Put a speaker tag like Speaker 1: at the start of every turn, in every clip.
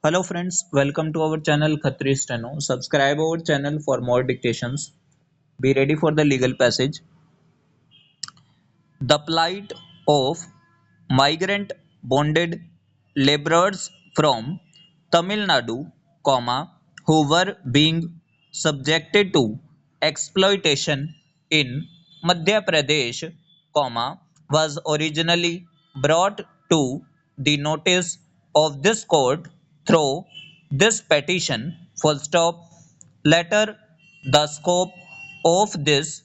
Speaker 1: Hello friends, welcome to our channel Khatri Steno. Subscribe our channel for more dictations. Be ready for the legal passage. The plight of migrant bonded laborers from Tamil Nadu, who were being subjected to exploitation in Madhya Pradesh, was originally brought to the notice of this court through this petition. Full stop. Later, the scope of this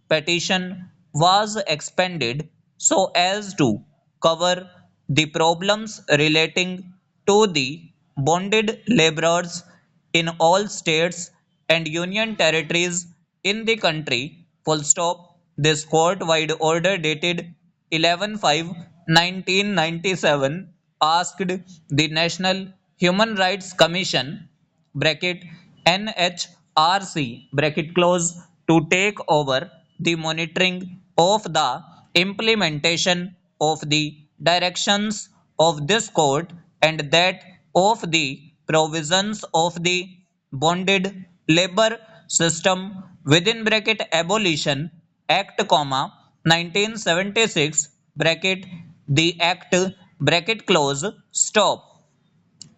Speaker 1: petition was expanded so as to cover the problems relating to the bonded laborers in all states and union territories in the country. Full stop. This court-wide order dated 11/5/1997 asked the National Human Rights Commission bracket NHRC bracket close to take over the monitoring of the implementation of the directions of this court and that of the provisions of the bonded labor system within bracket abolition act 1976 bracket the act bracket close stop.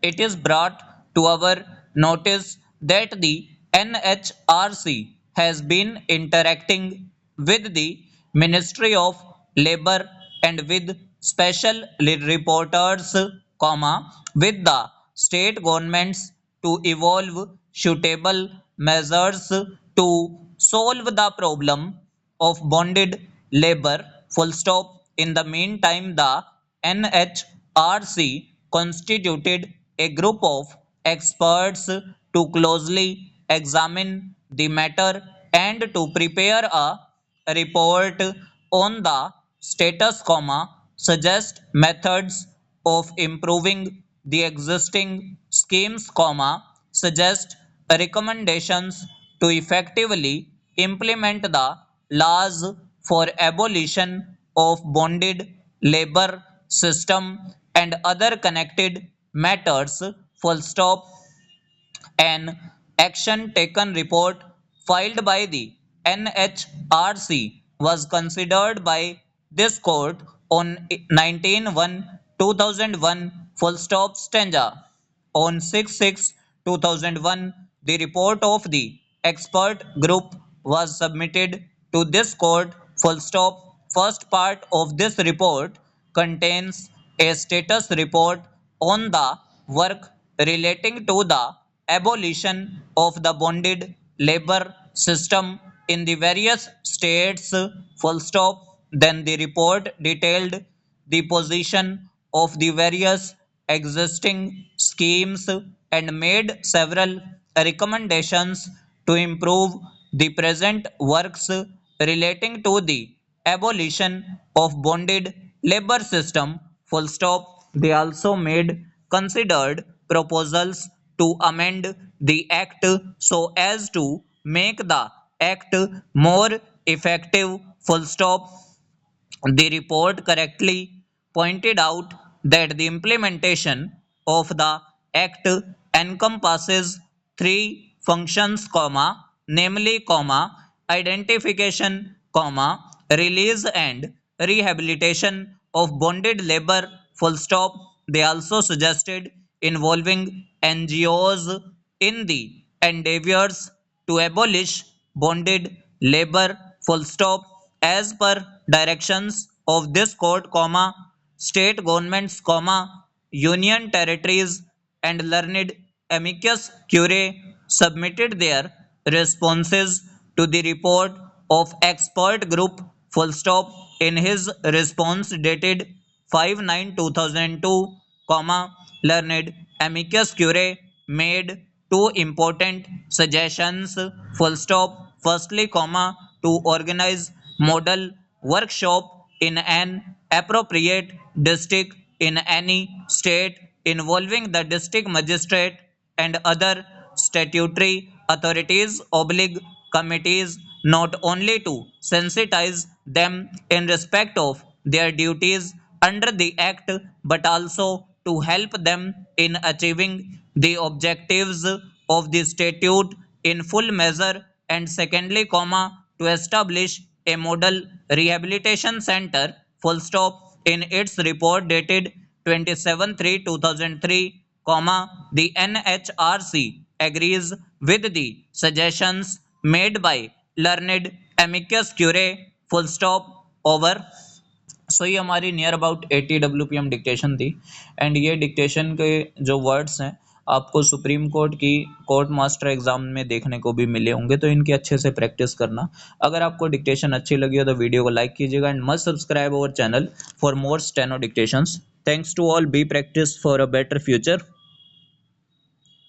Speaker 1: It is brought to our notice that the NHRC has been interacting with the Ministry of Labour and with special reporters, with the state governments to evolve suitable measures to solve the problem of bonded labor. Full stop. In the meantime, the NHRC constituted a group of experts to closely examine the matter and to prepare a report on the status, suggest methods of improving the existing schemes, suggest recommendations to effectively implement the laws for abolition of bonded labor system and other connected matters. Full stop. An action taken report filed by the NHRC was considered by this court on 19/1/2001. Full stop. Stanza. On 6/6/2001, the report of the expert group was submitted to this court. Full stop. First part of this report contains a status report on the work relating to the abolition of the bonded labor system in the various states. Full stop. Then the report detailed the position of the various existing schemes and made several recommendations to improve the present works relating to the abolition of bonded labor system. Full stop. They also made considered proposals to amend the act so as to make the act more effective. Full stop. The report correctly pointed out that the implementation of the Act encompasses three functions, namely, identification, release and rehabilitation of bonded labor. Full stop. They also suggested involving NGOs in the endeavors to abolish bonded labor. Full stop. As per directions of this court, state governments, union territories and learned amicus curiae submitted their responses to the report of expert group. Full stop. In his response dated 5/9/2002, learned amicus curiae made two important suggestions. Full stop. Firstly, to organize model workshop in an appropriate district in any state involving the district magistrate and other statutory authorities oblique committees, not only to sensitize them in respect of their duties under the act but also to help them in achieving the objectives of the statute in full measure, and secondly, to establish a model rehabilitation center, full stop, in its report dated 27/3/2003, the NHRC agrees with the suggestions made by learned amicus curiae, full stop, over। सो ये हमारी near about 80 WPM dictation थी। And ये dictation के जो words हैं आपको supreme court की court master exam में देखने को भी मिले होंगे, तो इनकी अच्छे से प्रैक्टिस करना। अगर आपको डिक्टेशन अच्छी लगी हो तो वीडियो को लाइक कीजिएगा and must subscribe our channel for more steno dictations. Thanks to all, be practice for a better future.